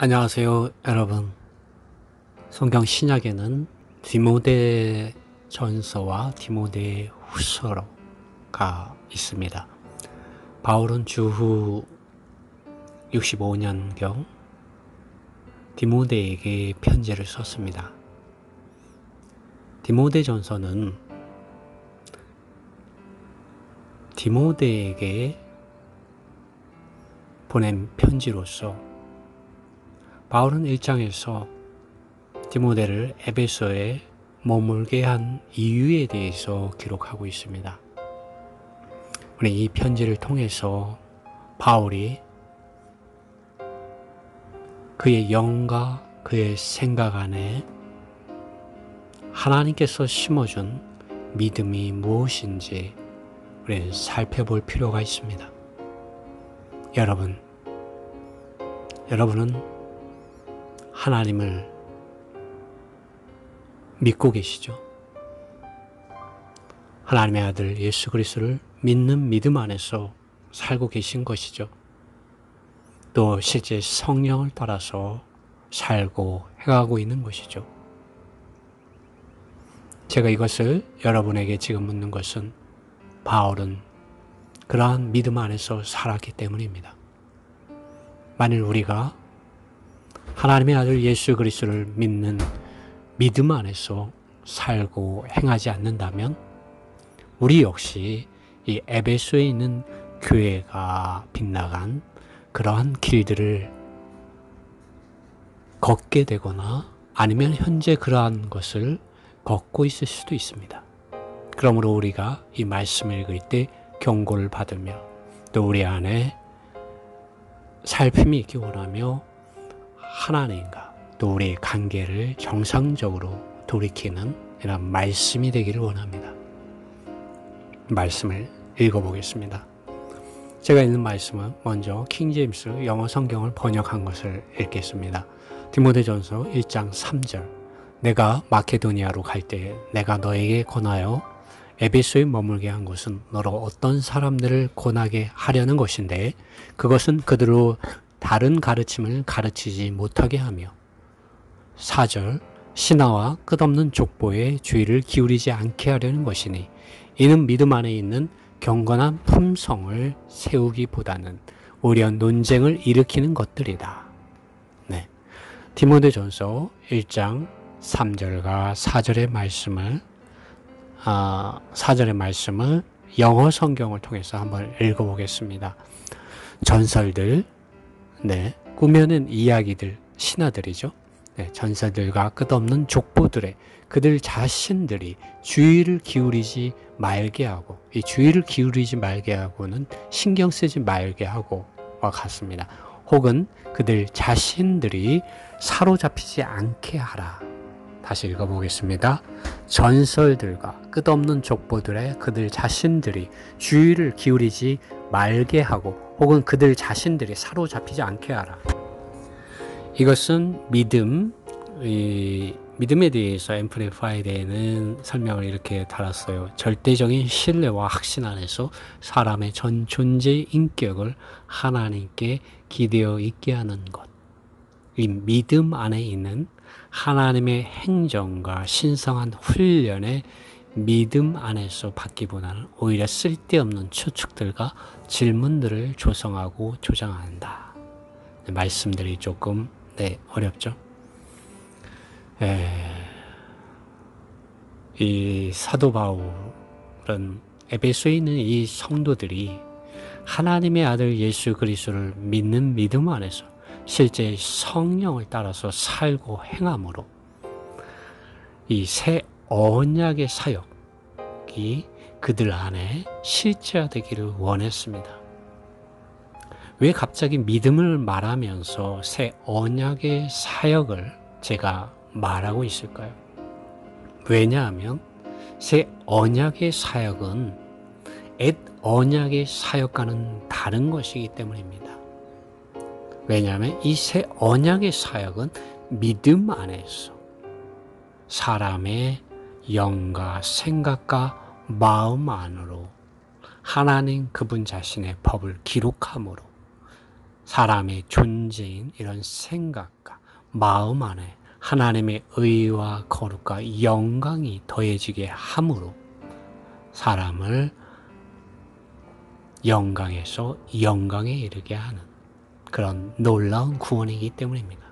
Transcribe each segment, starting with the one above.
안녕하세요, 여러분. 성경 신약에는 디모데 전서와 디모데 후서가 있습니다. 바울은 주후 65년경 디모데에게 편지를 썼습니다. 디모데 전서는 디모데에게 보낸 편지로서 바울은 1장에서 디모데를 에베소에 머물게 한 이유에 대해서 기록하고 있습니다. 우리 이 편지를 통해서 바울이 그의 영과 그의 생각 안에 하나님께서 심어준 믿음이 무엇인지 우리는 살펴볼 필요가 있습니다. 여러분은 하나님을 믿고 계시죠? 하나님의 아들 예수 그리스도를 믿는 믿음 안에서 살고 계신 것이죠. 또 실제 성령을 따라서 살고 행하고 있는 것이죠. 제가 이것을 여러분에게 지금 묻는 것은 바울은 그러한 믿음 안에서 살았기 때문입니다. 만일 우리가 하나님의 아들 예수 그리스도를 믿는 믿음 안에서 살고 행하지 않는다면 우리 역시 이 에베소에 있는 교회가 빗나간 그러한 길들을 걷게 되거나 아니면 현재 그러한 것을 걷고 있을 수도 있습니다. 그러므로 우리가 이 말씀을 읽을 때 경고를 받으며 또 우리 안에 살핌이 있기 원하며 하나님과 또 우리의 관계를 정상적으로 돌이키는 이런 말씀이 되기를 원합니다. 말씀을 읽어보겠습니다. 제가 읽는 말씀은 먼저 킹제임스 영어 성경을 번역한 것을 읽겠습니다. 디모데전서 1장 3절 내가 마케도니아로 갈 때에 내가 너에게 권하여 에베소에 머물게 한 것은 너로 어떤 사람들을 권하게 하려는 것인데 그것은 그들로 다른 가르침을 가르치지 못하게 하며 4절 신하와 끝없는 족보에 주의를 기울이지 않게 하려는 것이니 이는 믿음 안에 있는 경건한 품성을 세우기보다는 오히려 논쟁을 일으키는 것들이다. 네. 디모데전서 1장 3절과 4절의 말씀을 영어 성경을 통해서 한번 읽어보겠습니다. 전설들, 꾸며낸 이야기들, 신하들이죠. 전설들과 끝없는 족보들의 그들 자신들이 주의를 기울이지 말게 하고, 이 주의를 기울이지 말게 하고는 신경 쓰지 말게 하고와 같습니다. 혹은 그들 자신들이 사로잡히지 않게 하라. 다시 읽어보겠습니다. 전설들과 끝없는 족보들의 그들 자신들이 주의를 기울이지 말게 하고 혹은 그들 자신들이 사로잡히지 않게 하라. 이것은 믿음에 대해서 앰플리파이드에는 설명을 이렇게 달았어요. 절대적인 신뢰와 확신 안에서 사람의 전 존재의 인격을 하나님께 기대어 있게 하는 것. 이 믿음 안에 있는 하나님의 행정과 신성한 훈련의 믿음 안에서 받기보다는 오히려 쓸데없는 추측들과 질문들을 조성하고 조장한다. 말씀들이 조금 어렵죠. 이 사도 바울은 에베소에 있는 이 성도들이 하나님의 아들 예수 그리스도를 믿는 믿음 안에서 실제 성령을 따라서 살고 행함으로 이 새 언약의 사역이 그들 안에 실체화되기를 원했습니다. 왜 갑자기 믿음을 말하면서 새 언약의 사역을 제가 말하고 있을까요? 왜냐하면 새 언약의 사역은 옛 언약의 사역과는 다른 것이기 때문입니다. 왜냐하면 이 새 언약의 사역은 믿음 안에서 사람의 영과 생각과 마음 안으로 하나님 그분 자신의 법을 기록함으로 사람의 존재인 이런 생각과 마음 안에 하나님의 의와 거룩과 영광이 더해지게 함으로 사람을 영광에서 영광에 이르게 하는 그런 놀라운 구원이기 때문입니다.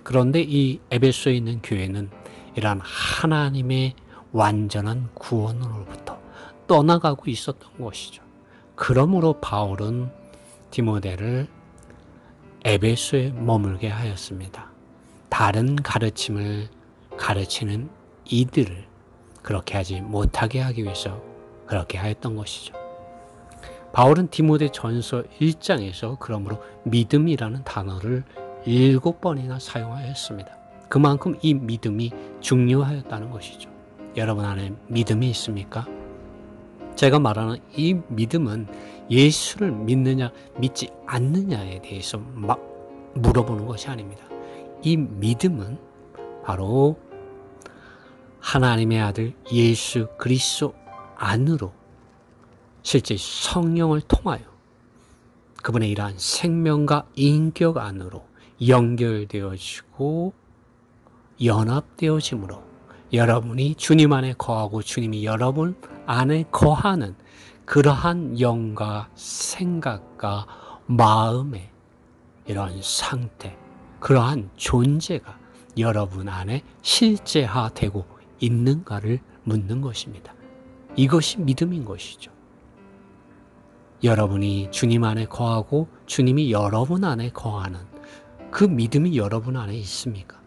그런데 이 에베소에 있는 교회는 이러한 하나님의 완전한 구원으로부터 떠나가고 있었던 것이죠. 그러므로 바울은 디모데를 에베소에 머물게 하였습니다. 다른 가르침을 가르치는 이들을 그렇게 하지 못하게 하기 위해서 그렇게 하였던 것이죠. 바울은 디모데 전서 1장에서 그러므로 믿음이라는 단어를 7번이나 사용하였습니다. 그만큼 이 믿음이 중요하였다는 것이죠. 여러분 안에 믿음이 있습니까? 제가 말하는 이 믿음은 예수를 믿느냐 믿지 않느냐에 대해서 물어보는 것이 아닙니다. 이 믿음은 바로 하나님의 아들 예수 그리스도 안으로 실제 성령을 통하여 그분의 이러한 생명과 인격 안으로 연결되어지고 연합되어짐으로 여러분이 주님 안에 거하고 주님이 여러분 안에 거하는 그러한 영과 생각과 마음의 이러한 상태, 그러한 존재가 여러분 안에 실제화되고 있는가를 묻는 것입니다. 이것이 믿음인 것이죠. 여러분이 주님 안에 거하고 주님이 여러분 안에 거하는 그 믿음이 여러분 안에 있습니까?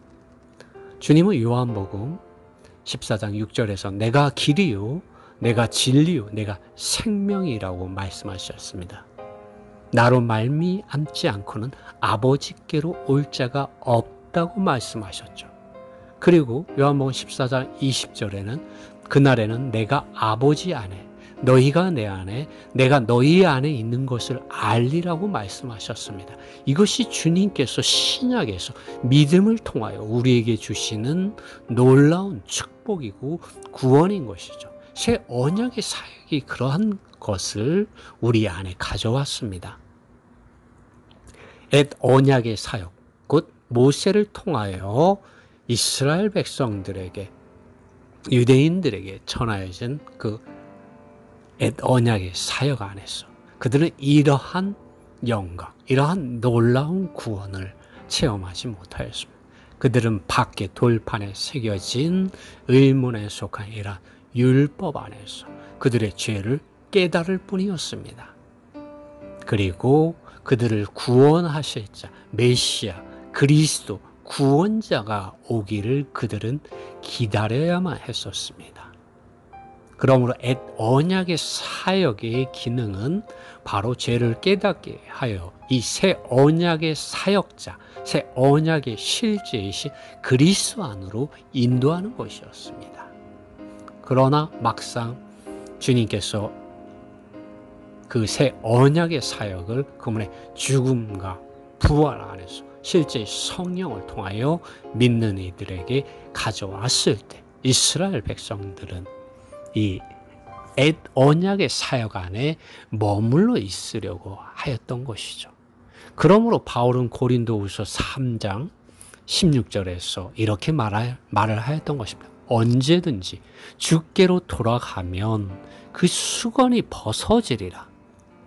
주님은 요한복음 14장 6절에서 내가 길이요, 내가 진리요, 내가 생명이라고 말씀하셨습니다. 나로 말미암지 않고는 아버지께로 올 자가 없다고 말씀하셨죠. 그리고 요한복음 14장 20절에는 그날에는 내가 아버지 안에 너희가 내 안에 내가 너희 안에 있는 것을 알리라고 말씀하셨습니다. 이것이 주님께서 신약에서 믿음을 통하여 우리에게 주시는 놀라운 축복이고 구원인 것이죠. 새 언약의 사역이 그러한 것을 우리 안에 가져왔습니다. 옛 언약의 사역, 곧 모세를 통하여 이스라엘 백성들에게 유대인들에게 전하여진 그 옛 언약의 사역 안에서 그들은 이러한 영광, 이러한 놀라운 구원을 체험하지 못하였습니다. 그들은 밖에 돌판에 새겨진 의문에 속한 이러한 율법 안에서 그들의 죄를 깨달을 뿐이었습니다. 그리고 그들을 구원하실 자, 메시아, 그리스도, 구원자가 오기를 그들은 기다려야만 했었습니다. 그러므로 옛 언약의 사역의 기능은 바로 죄를 깨닫게 하여 이 새 언약의 사역자, 새 언약의 실제이신 그리스도 안으로 인도하는 것이었습니다. 그러나 막상 주님께서 그 새 언약의 사역을 그분의 죽음과 부활 안에서 실제 성령을 통하여 믿는 이들에게 가져왔을 때 이스라엘 백성들은 이 옛 언약의 사역 안에 머물러 있으려고 하였던 것이죠. 그러므로 바울은 고린도후서 3장 16절에서 이렇게 말을 하였던 것입니다. 언제든지 주께로 돌아가면 그 수건이 벗어지리라.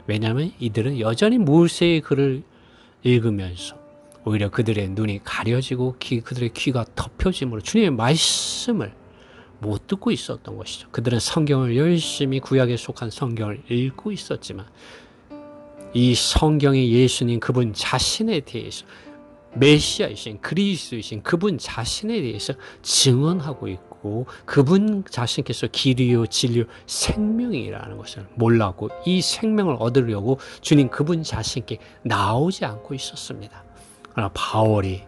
왜냐하면 이들은 여전히 모세의 글을 읽으면서 오히려 그들의 눈이 가려지고 그들의 귀가 덮여짐으로 주님의 말씀을 못 듣고 있었던 것이죠. 그들은 성경을 열심히 구약에 속한 성경을 읽고 있었지만 이 성경의 예수님 그분 자신에 대해서 메시아이신 그리스도이신 그분 자신에 대해서 증언하고 있고 그분 자신께서 길이요 진리요 생명이라는 것을 몰랐고 이 생명을 얻으려고 주님 그분 자신께 나오지 않고 있었습니다. 그러나 바울이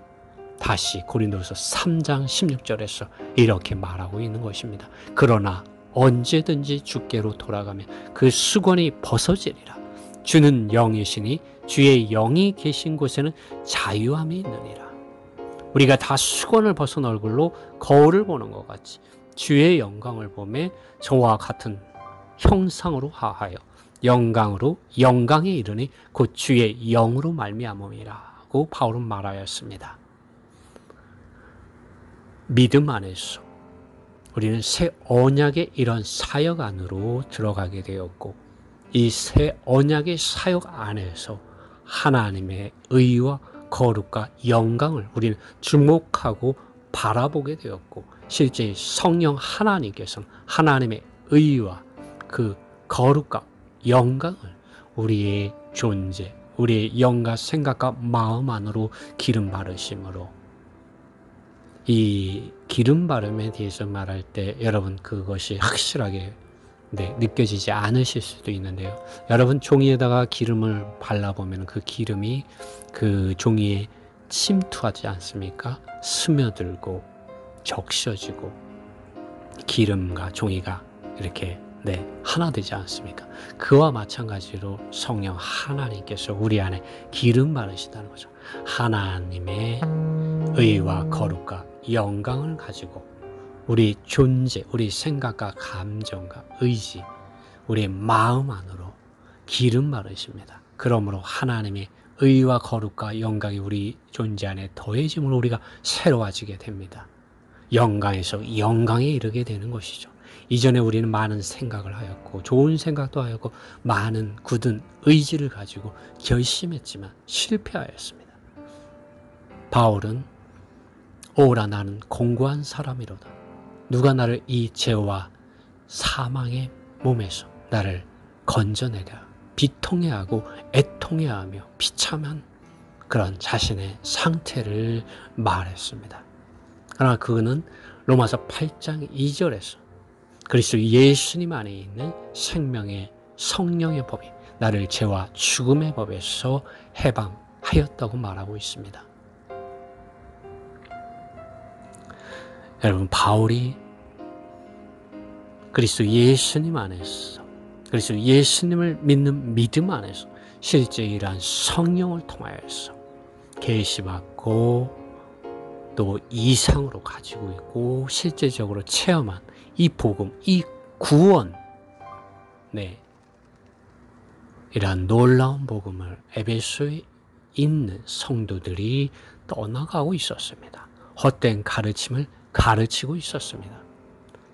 다시 고린도서 3장 16절에서 이렇게 말하고 있는 것입니다. 그러나 언제든지 주께로 돌아가면 그 수건이 벗어지리라. 주는 영이시니 주의 영이 계신 곳에는 자유함이 있느니라. 우리가 다 수건을 벗은 얼굴로 거울을 보는 것 같이 주의 영광을 보며 저와 같은 형상으로 하여 영광으로 영광에 이르니 곧 주의 영으로 말미암음이라고 바울은 말하였습니다. 믿음 안에서 우리는 새 언약의 이런 사역 안으로 들어가게 되었고 이 새 언약의 사역 안에서 하나님의 의와 거룩과 영광을 우리는 주목하고 바라보게 되었고 실제 성령 하나님께서는 하나님의 의와 그 거룩과 영광을 우리의 존재, 우리의 영과 생각과 마음 안으로 기름 바르심으로 이 기름 바름에 대해서 말할 때 여러분 그것이 확실하게 느껴지지 않으실 수도 있는데요. 여러분 종이에다가 기름을 발라보면 그 기름이 그 종이에 침투하지 않습니까? 스며들고 적셔지고 기름과 종이가 이렇게 하나 되지 않습니까? 그와 마찬가지로 성령 하나님께서 우리 안에 기름 바르시다는 거죠. 하나님의 의와 거룩과 영광을 가지고 우리 존재, 우리 생각과 감정과 의지, 우리의 마음 안으로 기름 바르십니다. 그러므로 하나님의 의와 거룩과 영광이 우리 존재 안에 더해짐으로 우리가 새로워지게 됩니다. 영광에서 영광에 이르게 되는 것이죠. 이전에 우리는 많은 생각을 하였고 좋은 생각도 하였고 많은 굳은 의지를 가지고 결심했지만 실패하였습니다. 바울은 오라 나는 공고한 사람이로다. 누가 나를 이 죄와 사망의 몸에서 나를 건져내랴. 비통해하고 애통해하며 비참한 그런 자신의 상태를 말했습니다. 그러나 그는 로마서 8장 2절에서 그리스도 예수님 안에 있는 생명의 성령의 법이 나를 죄와 죽음의 법에서 해방하였다고 말하고 있습니다. 여러분 바울이 그리스도 예수님 안에서 그리스도 예수님을 믿는 믿음 안에서 실제 이러한 성령을 통하여서 계시받고 또 이상으로 가지고 있고 실제적으로 체험한 이 복음, 이 구원, 이러한 놀라운 복음을 에베소에 있는 성도들이 떠나가고 있었습니다. 헛된 가르침을 가르치고 있었습니다.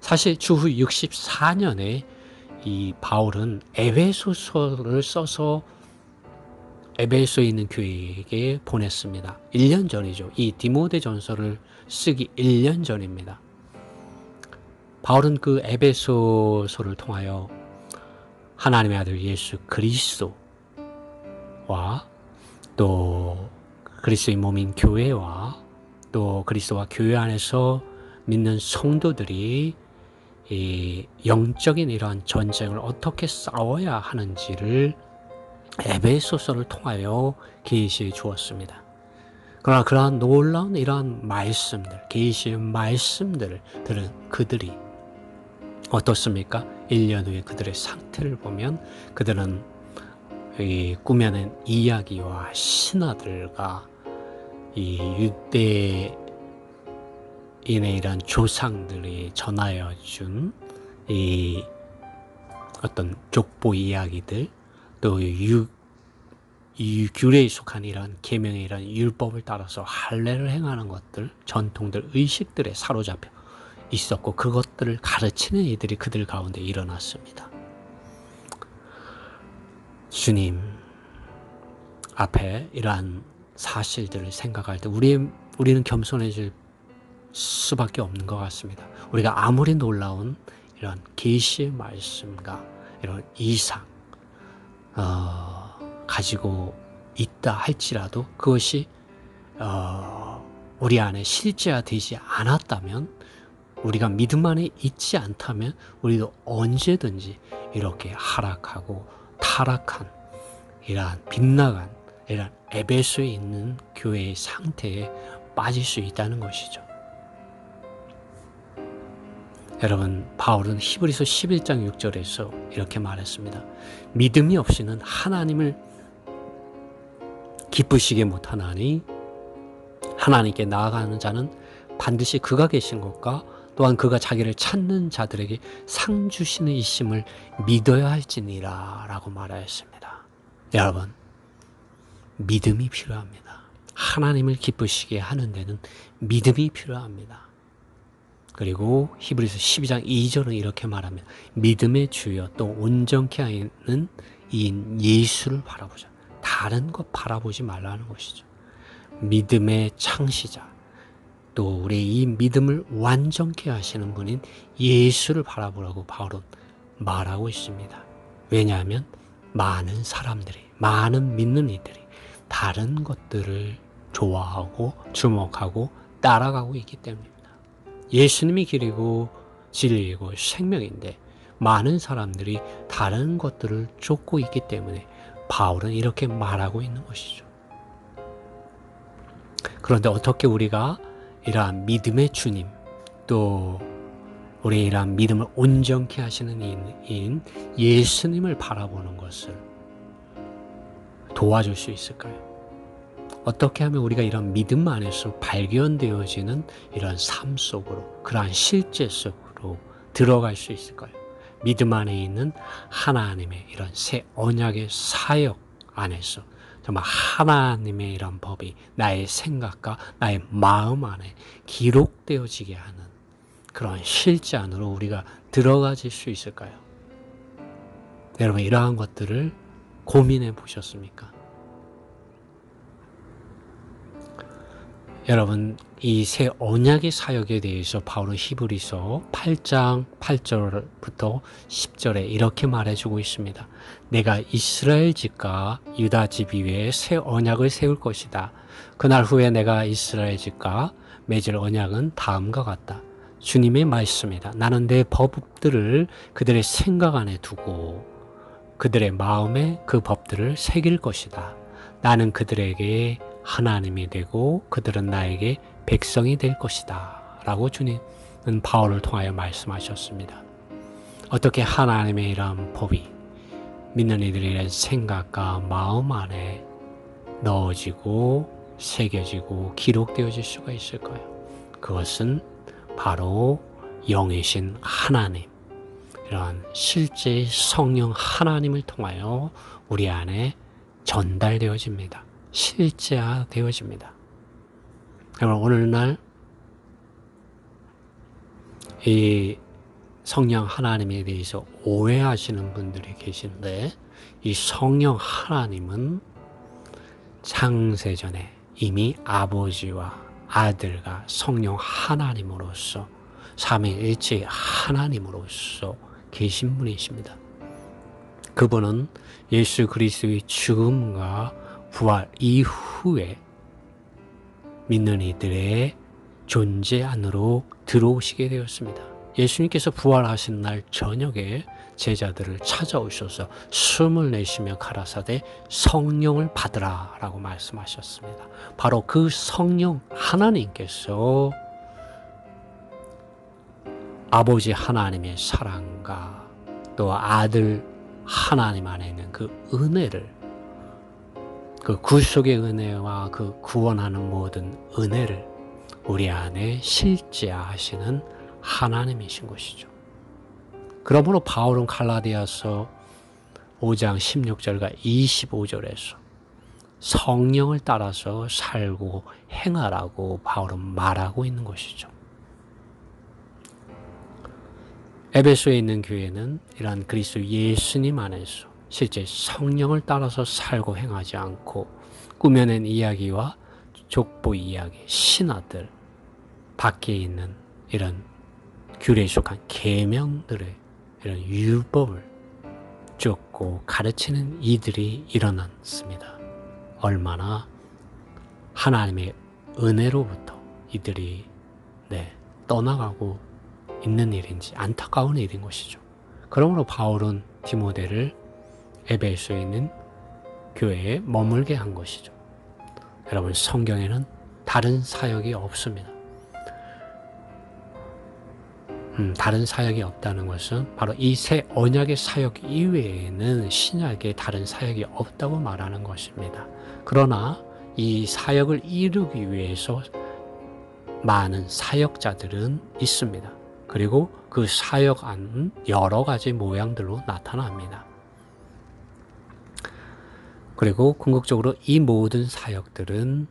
사실 주후 64년에 이 바울은 에베소서를 써서 에베소에 있는 교회에게 보냈습니다. 1년 전이죠. 이 디모데전서를 쓰기 1년 전입니다. 바울은 그 에베소서를 통하여 하나님의 아들 예수 그리스도와 또 그리스도의 몸인 교회와 또 그리스도와 교회 안에서 믿는 성도들이 이 영적인 이러한 전쟁을 어떻게 싸워야 하는지를 에베소서를 통하여 계시해 주었습니다. 그러나 그러한 놀라운 이러한 말씀들, 계시의 말씀들을 들은 그들이 어떻습니까? 1년 후에 그들의 상태를 보면 그들은 이 꾸며낸 이야기와 신화들과 이 유대인의 이런 조상들이 전하여 준 이 어떤 족보 이야기들 또 이 규례에 속한 이런 계명의 이런 율법을 따라서 할례를 행하는 것들, 전통들, 의식들에 사로잡혀 있었고 그것들을 가르치는 이들이 그들 가운데 일어났습니다. 주님 앞에 이러한 사실들을 생각할 때 우리는 겸손해질 수밖에 없는 것 같습니다. 우리가 아무리 놀라운 이런 계시의 말씀과 이런 이상 가지고 있다 할지라도 그것이 우리 안에 실제화되지 않았다면 우리가 믿음 안에 있지 않다면 우리도 언제든지 이렇게 하락하고 타락한 이러한 빗나간 이러한 에베소에 있는 교회의 상태에 빠질 수 있다는 것이죠. 여러분 바울은 히브리서 11장 6절에서 이렇게 말했습니다. 믿음이 없이는 하나님을 기쁘시게 못하나니 하나님께 나아가는 자는 반드시 그가 계신 것과 또한 그가 자기를 찾는 자들에게 상 주시는 이심을 믿어야 할지니라 라고 말하였습니다. 여러분, 믿음이 필요합니다. 하나님을 기쁘시게 하는 데는 믿음이 필요합니다. 그리고 히브리서 12장 2절은 이렇게 말합니다. 믿음의 주여 또 온전케 하는 이인 예수를 바라보자. 다른 것 바라보지 말라는 것이죠. 믿음의 창시자, 또 우리의 이 믿음을 완전케 하시는 분인 예수를 바라보라고 바울은 말하고 있습니다. 왜냐하면 많은 사람들이, 많은 믿는 이들이 다른 것들을 좋아하고 주목하고 따라가고 있기 때문입니다. 예수님이 길이고 진리이고 생명인데 많은 사람들이 다른 것들을 쫓고 있기 때문에 바울은 이렇게 말하고 있는 것이죠. 그런데 어떻게 우리가 이러한 믿음의 주님, 또 우리의 이러한 믿음을 온전케 하시는 이인 예수님을 바라보는 것을 도와줄 수 있을까요? 어떻게 하면 우리가 이런 믿음 안에서 발견되어지는 이런 삶 속으로, 그러한 실제 속으로 들어갈 수 있을까요? 믿음 안에 있는 하나님의 이런 새 언약의 사역 안에서 정말 하나님의 이런 법이 나의 생각과 나의 마음 안에 기록되어지게 하는 그런 실제 안으로 우리가 들어가질 수 있을까요? 여러분, 이러한 것들을 고민해 보셨습니까? 여러분, 이 새 언약의 사역에 대해서 바울은 히브리서 8장 8절부터 10절에 이렇게 말해주고 있습니다. 내가 이스라엘 집과 유다 집 위에 새 언약을 세울 것이다. 그날 후에 내가 이스라엘 집과 맺을 언약은 다음과 같다. 주님의 말씀이다. 나는 내 법들을 그들의 생각 안에 두고 그들의 마음에 그 법들을 새길 것이다. 나는 그들에게 하나님이 되고 그들은 나에게 백성이 될 것이다 라고 주님은 바울을 통하여 말씀하셨습니다. 어떻게 하나님의 이러한 법이 믿는 이들의 이런 생각과 마음 안에 넣어지고 새겨지고 기록되어질 수가 있을까요? 그것은 바로 영이신 하나님, 이러한 실제 성령 하나님을 통하여 우리 안에 전달되어집니다. 실제화되어집니다. 여러분, 오늘날 이 성령 하나님에 대해서 오해하시는 분들이 계신데, 이 성령 하나님은 창세전에 이미 아버지와 아들과 성령 하나님으로서 삼위일체 하나님으로서 계신 분이십니다. 그분은 예수 그리스도의 죽음과 부활 이후에 믿는 이들의 존재 안으로 들어오시게 되었습니다. 예수님께서 부활하신 날 저녁에 제자들을 찾아오셔서 숨을 내쉬며 가라사대 성령을 받으라 라고 말씀하셨습니다. 바로 그 성령 하나님께서 아버지 하나님의 사랑과 또 아들 하나님 안에 있는 그 은혜를, 그 구속의 은혜와 그 구원하는 모든 은혜를 우리 안에 실제하시는 하나님이신 것이죠. 그러므로 바울은 갈라디아서 5장 16절과 25절에서 성령을 따라서 살고 행하라고 바울은 말하고 있는 것이죠. 에베소에 있는 교회는 이러한 그리스도 예수님 안에서 실제 성령을 따라서 살고 행하지 않고 꾸며낸 이야기와 족보 이야기, 신화들 밖에 있는 이런 규례에 속한 계명들의 이런 율법을 쫓고 가르치는 이들이 일어났습니다. 얼마나 하나님의 은혜로부터 이들이 떠나가고 있는 일인지 안타까운 일인 것이죠. 그러므로 바울은 디모데를 에베소에 있는 교회에 머물게 한 것이죠. 여러분, 성경에는 다른 사역이 없습니다. 다른 사역이 없다는 것은 바로 이 새 언약의 사역 이외에는 신약에 다른 사역이 없다고 말하는 것입니다. 그러나 이 사역을 이루기 위해서 많은 사역자들은 있습니다. 그리고 그 사역 안은 여러 가지 모양들로 나타납니다. 그리고 궁극적으로 이 모든 사역들은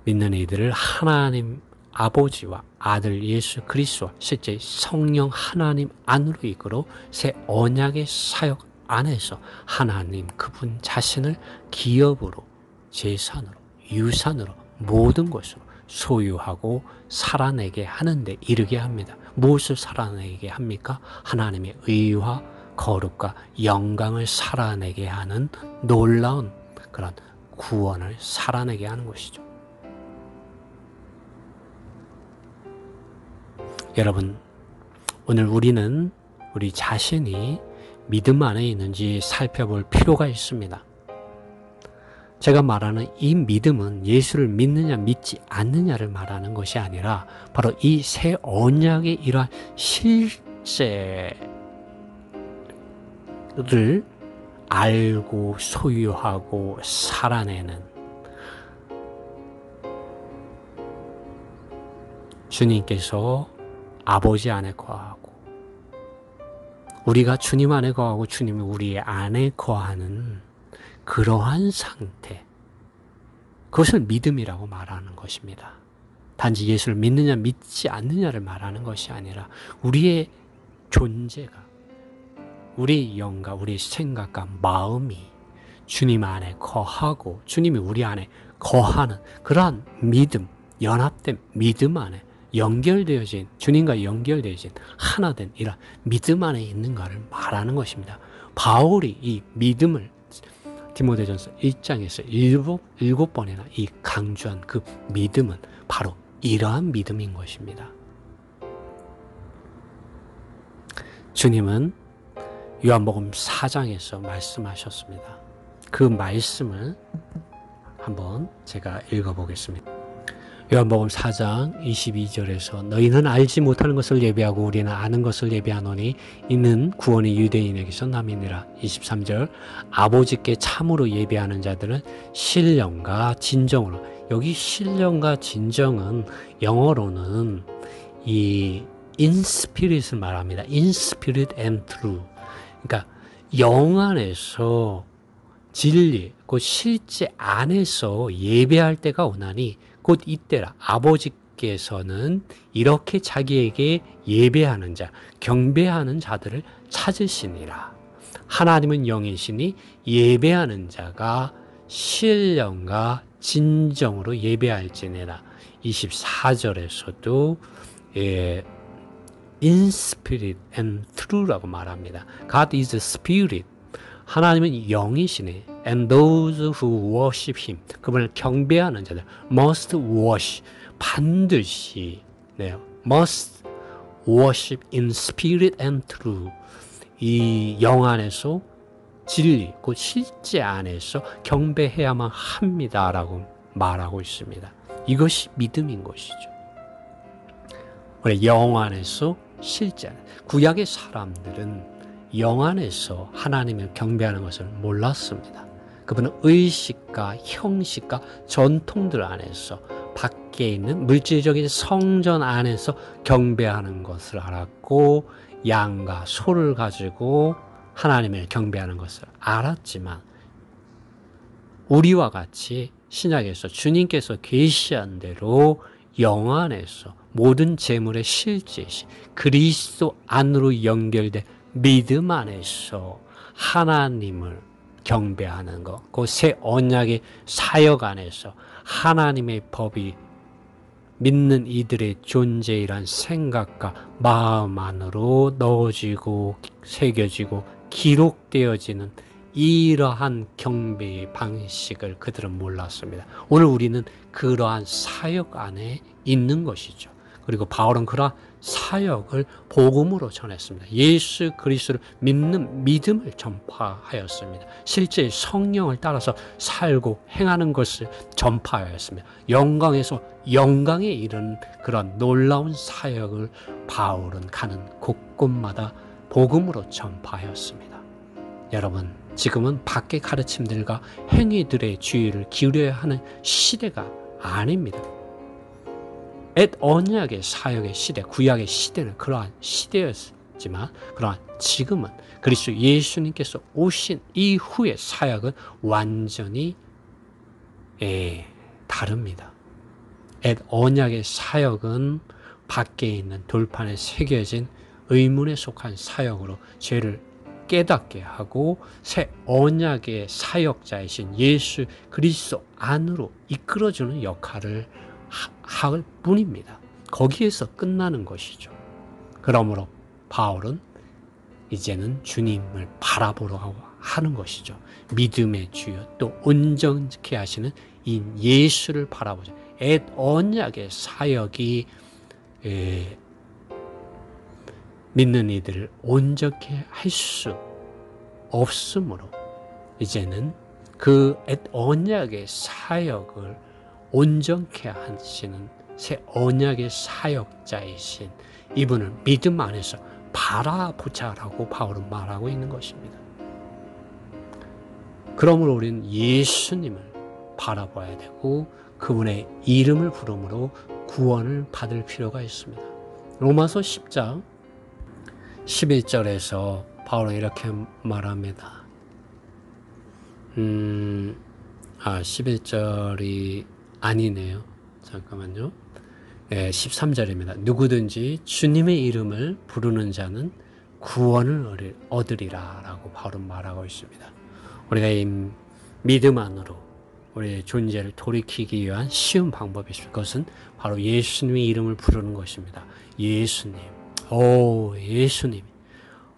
믿는 이들을 하나님 아버지와 아들 예수 그리스도와 실제 성령 하나님 안으로 이끌어 새 언약의 사역 안에서 하나님 그분 자신을 기업으로, 재산으로, 유산으로, 모든 것으로 소유하고 살아내게 하는데 이르게 합니다. 무엇을 살아내게 합니까? 하나님의 의와 거룩과 영광을 살아내게 하는 놀라운 그런 구원을 살아내게 하는 것이죠. 여러분, 오늘 우리는 우리 자신이 믿음 안에 있는지 살펴볼 필요가 있습니다. 제가 말하는 이 믿음은 예수를 믿느냐 믿지 않느냐를 말하는 것이 아니라 바로 이 새 언약의 이러한 실제를 알고 소유하고 살아내는 주님께서 아버지 안에 거하고 우리가 주님 안에 거하고 주님이 우리 안에 거하는 그러한 상태, 그것을 믿음이라고 말하는 것입니다. 단지 예수를 믿느냐 믿지 않느냐를 말하는 것이 아니라 우리의 존재가, 우리의 영과 우리의 생각과 마음이 주님 안에 거하고 주님이 우리 안에 거하는 그러한 믿음, 연합된 믿음 안에 연결되어진, 주님과 연결되어진 하나된 이런 믿음 안에 있는가를 말하는 것입니다. 바울이 이 믿음을 디모데전서 1장에서 일곱 번이나 이 강조한 그 믿음은 바로 이러한 믿음인 것입니다. 주님은 요한복음 4장에서 말씀하셨습니다. 그 말씀을 한번 제가 읽어보겠습니다. 요한복음 4장 22절에서 너희는 알지 못하는 것을 예비하고 우리는 아는 것을 예비하노니 이는 구원이 유대인에게서 남이니라. 23절 아버지께 참으로 예비하는 자들은 신령과 진정으로, 여기 신령과 진정은 영어로는 이 in spirit을 말합니다. in spirit and truth. 그러니까 영 안에서 진리, 그 실제 안에서 예배할 때가 오나니 곧 이때라. 아버지께서는 이렇게 자기에게 예배하는 자, 경배하는 자들을 찾으시니라. 하나님은 영이시니 예배하는 자가 신령과 진정으로 예배할지니라. 24절에서도 in spirit and truth라고 말합니다. God is a spirit. 하나님은 영이시네. And those who worship Him. 그분을 경배하는 자들. Must worship. 반드시. 네. Must worship in spirit and truth. 이 영 안에서 진리, 그 실제 안에서 경배해야만 합니다라고 말하고 있습니다. 이것이 믿음인 것이죠. 원래 영 안에서 실제 안에. 구약의 사람들은 영 안에서 하나님을 경배하는 것을 몰랐습니다. 그분은 의식과 형식과 전통들 안에서 밖에 있는 물질적인 성전 안에서 경배하는 것을 알았고 양과 소를 가지고 하나님을 경배하는 것을 알았지만 우리와 같이 신약에서 주님께서 계시한 대로 영 안에서 모든 재물의 실제이신 그리스도 안으로 연결된 믿음 안에서 하나님을 경배하는 것, 그 새 언약의 사역 안에서 하나님의 법이 믿는 이들의 존재이란 생각과 마음 안으로 넣어지고 새겨지고 기록되어지는 이러한 경배의 방식을 그들은 몰랐습니다. 오늘 우리는 그러한 사역 안에 있는 것이죠. 그리고 바울은 그러한 사역을 복음으로 전했습니다. 예수 그리스도를 믿는 믿음을 전파하였습니다. 실제 성령을 따라서 살고 행하는 것을 전파하였습니다. 영광에서 영광에 이르는 그런 놀라운 사역을 바울은 가는 곳곳마다 복음으로 전파하였습니다. 여러분, 지금은 밖의 가르침들과 행위들의 주의를 기울여야 하는 시대가 아닙니다. 옛 언약의 사역의 시대, 구약의 시대는 그러한 시대였지만 그러한 지금은 그리스도 예수님께서 오신 이후의 사역은 완전히 다릅니다. 옛 언약의 사역은 밖에 있는 돌판에 새겨진 의문에 속한 사역으로 죄를 깨닫게 하고 새 언약의 사역자이신 예수 그리스도 안으로 이끌어주는 역할을 할 뿐입니다. 거기에서 끝나는 것이죠. 그러므로 바울은 이제는 주님을 바라보러 하는 것이죠. 믿음의 주여 또 온전케 하시는 이 예수를 바라보자. 옛 언약의 사역이 믿는 이들을 온전케 할 수 없으므로 이제는 그 옛 언약의 사역을 온전케 하시는 새 언약의 사역자이신 이분을 믿음 안에서 바라보자라고 바울은 말하고 있는 것입니다. 그러므로 우리는 예수님을 바라봐야 되고 그분의 이름을 부름으로 구원을 받을 필요가 있습니다. 로마서 10장 11절에서 바울은 이렇게 말합니다. 11절이 아니네요. 잠깐만요. 13절입니다. 누구든지 주님의 이름을 부르는 자는 구원을 얻으리라 라고 바울은 말하고 있습니다. 우리가 이 믿음 안으로 우리의 존재를 돌이키기 위한 쉬운 방법이 있습니다. 그것은 바로 예수님의 이름을 부르는 것입니다. 예수님, 오 예수님,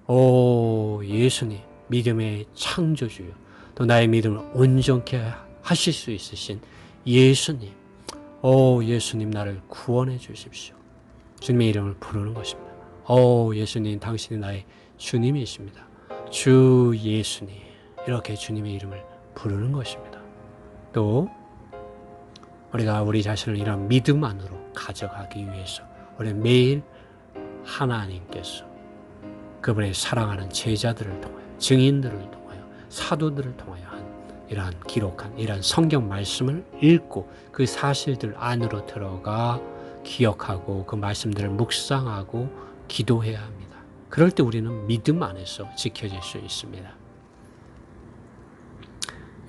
오 예수님, 믿음의 창조주요 또 나의 믿음을 온전케 하실 수 있으신 예수님, 오 예수님 나를 구원해 주십시오. 주님의 이름을 부르는 것입니다. 오 예수님 당신이 나의 주님이십니다. 주 예수님, 이렇게 주님의 이름을 부르는 것입니다. 또 우리가 우리 자신을 이런 믿음 안으로 가져가기 위해서 우리 매일 하나님께서 그분의 사랑하는 제자들을 통하여 증인들을 통하여 사도들을 통하여 한 이러한 기록한 이러한 성경 말씀을 읽고 그 사실들 안으로 들어가 기억하고 그 말씀들을 묵상하고 기도해야 합니다. 그럴 때 우리는 믿음 안에서 지켜질 수 있습니다.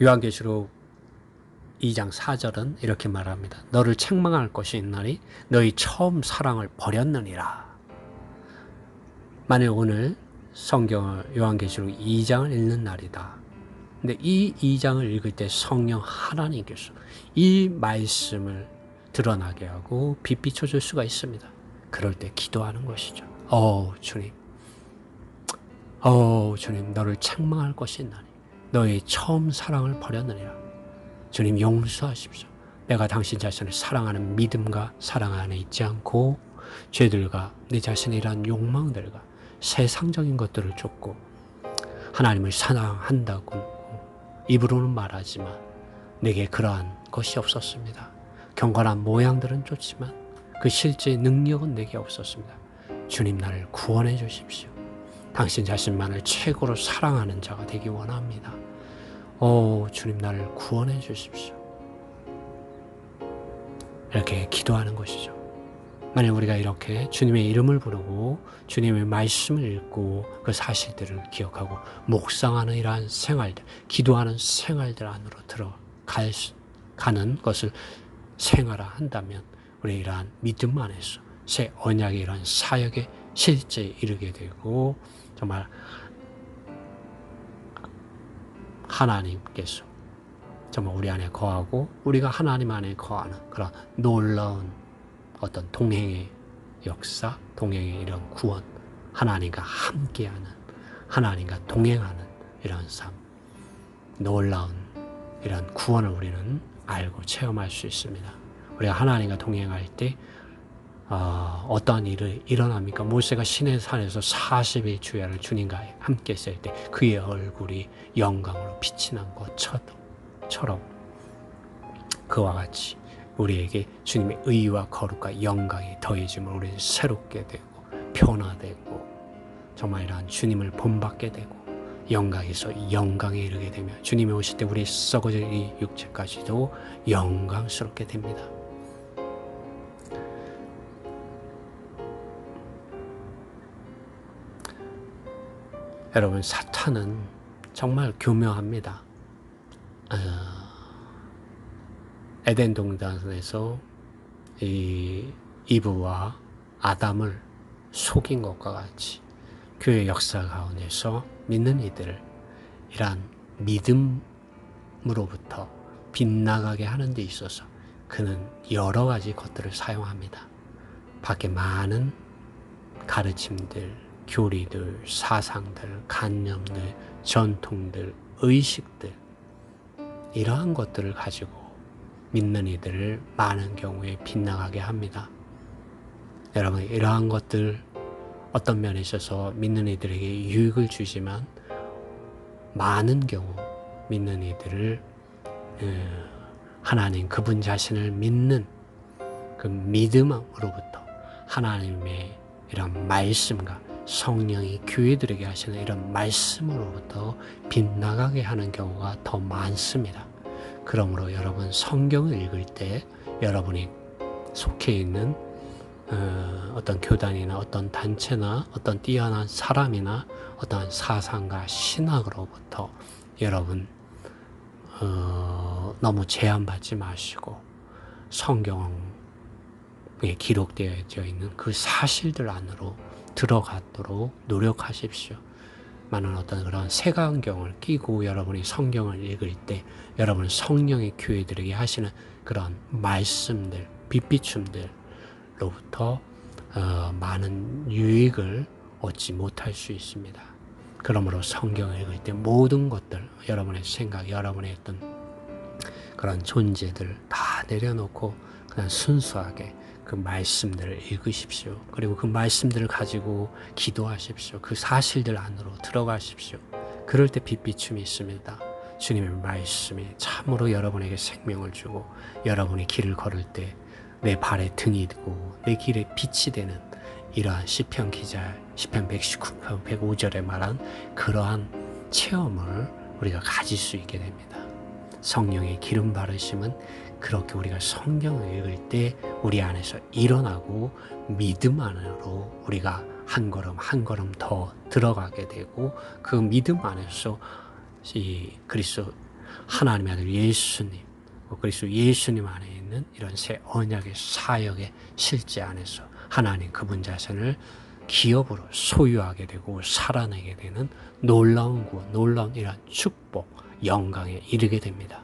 요한계시록 2장 4절은 이렇게 말합니다. 너를 책망할 것이 있나니 너희 처음 사랑을 버렸느니라. 만일 오늘 성경을 요한계시록 2장을 읽는 날이다. 근데 이 2장을 읽을 때 성령 하나님께서 이 말씀을 드러나게 하고 빛비춰줄 수가 있습니다. 그럴 때 기도하는 것이죠. 주님, 주님 너를 책망할 것이 있나니 너의 처음 사랑을 버렸느니라. 주님 용서하십시오. 내가 당신 자신을 사랑하는 믿음과 사랑 안에 있지 않고 죄들과 내 자신의 이러한 욕망들과 세상적인 것들을 쫓고 하나님을 사랑한다고 입으로는 말하지만 내게 그러한 것이 없었습니다. 경건한 모양들은 좋지만 그 실제 능력은 내게 없었습니다. 주님 나를 구원해 주십시오. 당신 자신만을 최고로 사랑하는 자가 되기 원합니다. 주님 나를 구원해 주십시오. 이렇게 기도하는 것이죠. 만약 우리가 이렇게 주님의 이름을 부르고 주님의 말씀을 읽고 그 사실들을 기억하고 묵상하는 이러한 생활들, 기도하는 생활들 안으로 들어가는 것을 생활화한다면 우리 이러한 믿음 안에서 새 언약의 이러한 사역에 실제 이르게 되고 정말 하나님께서 정말 우리 안에 거하고 우리가 하나님 안에 거하는 그런 놀라운 어떤 동행의 역사, 동행의 이런 구원, 하나님과 함께하는, 하나님과 동행하는 이런 삶, 놀라운 이런 구원을 우리는 알고 체험할 수 있습니다. 우리가 하나님과 동행할 때 어떠한 일이 일어납니까? 모세가 시내산에서 40일 주야를 주님과 함께 있을 때 그의 얼굴이 영광으로 빛이 난 것처럼 그와 같이 우리에게 주님의 의와 거룩과 영광이 더해지면 우리는 새롭게 되고 변화되고 정말 이러한 주님을 본받게 되고 영광에서 영광에 이르게 되며 주님이 오실 때 우리 썩어질 이 육체까지도 영광스럽게 됩니다. 여러분, 사탄은 정말 교묘합니다. 에덴 동산에서 이 이브와 아담을 속인 것과 같이 교회 역사 가운데서 믿는 이들을 이러한 믿음으로부터 빗나가게 하는 데 있어서 그는 여러 가지 것들을 사용합니다. 밖에 많은 가르침들, 교리들, 사상들, 관념들, 전통들, 의식들, 이러한 것들을 가지고 믿는 이들을 많은 경우에 빗나가게 합니다. 여러분, 이러한 것들 어떤 면에 있어서 믿는 이들에게 유익을 주지만 많은 경우 믿는 이들을 하나님 그분 자신을 믿는 그 믿음으로부터 하나님의 이런 말씀과 성령이 교회들에게 하시는 이런 말씀으로부터 빗나가게 하는 경우가 더 많습니다. 그러므로 여러분, 성경을 읽을 때 여러분이 속해 있는 어떤 교단이나 어떤 단체나 어떤 뛰어난 사람이나 어떤 사상과 신학으로부터 여러분 너무 제한받지 마시고 성경에 기록되어 있는 그 사실들 안으로 들어가도록 노력하십시오. 많은 어떤 그런 색안경을 끼고 여러분이 성경을 읽을 때 여러분 성령의 교회들에게 하시는 그런 말씀들, 빛비춤들로부터 많은 유익을 얻지 못할 수 있습니다. 그러므로 성경을 읽을 때 모든 것들, 여러분의 생각, 여러분의 어떤 그런 존재들 다 내려놓고 그냥 순수하게 그 말씀들을 읽으십시오. 그리고 그 말씀들을 가지고 기도하십시오. 그 사실들 안으로 들어가십시오. 그럴 때 빛비춤이 있습니다. 주님의 말씀이 참으로 여러분에게 생명을 주고 여러분이 길을 걸을 때 내 발에 등이 되고 내 길에 빛이 되는 이러한 시편 기자 시편 119편 105절에 말한 그러한 체험을 우리가 가질 수 있게 됩니다. 성령의 기름 바르심은 그렇게 우리가 성경을 읽을 때 우리 안에서 일어나고 믿음 안으로 우리가 한 걸음 한 걸음 더 들어가게 되고 그 믿음 안에서 이 그리스도 하나님의 아들 예수님, 그리스도 예수님 안에 있는 이런 새 언약의 사역의 실제 안에서 하나님 그분 자신을 기업으로 소유하게 되고 살아내게 되는 놀라운 구원, 놀라운 이런 축복, 영광에 이르게 됩니다.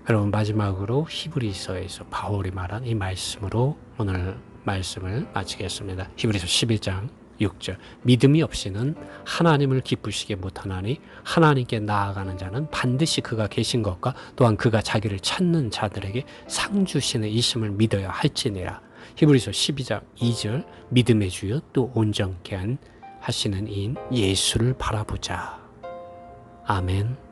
여러분, 마지막으로 히브리서에서 바울이 말한 이 말씀으로 오늘 말씀을 마치겠습니다. 히브리서 11장 6절 믿음이 없이는 하나님을 기쁘시게 못하나니 하나님께 나아가는 자는 반드시 그가 계신 것과 또한 그가 자기를 찾는 자들에게 상 주시는 이심을 믿어야 할지니라. 히브리서 12장 2절 믿음의 주여 또 온전케 하시는 이인 예수를 바라보자. 아멘.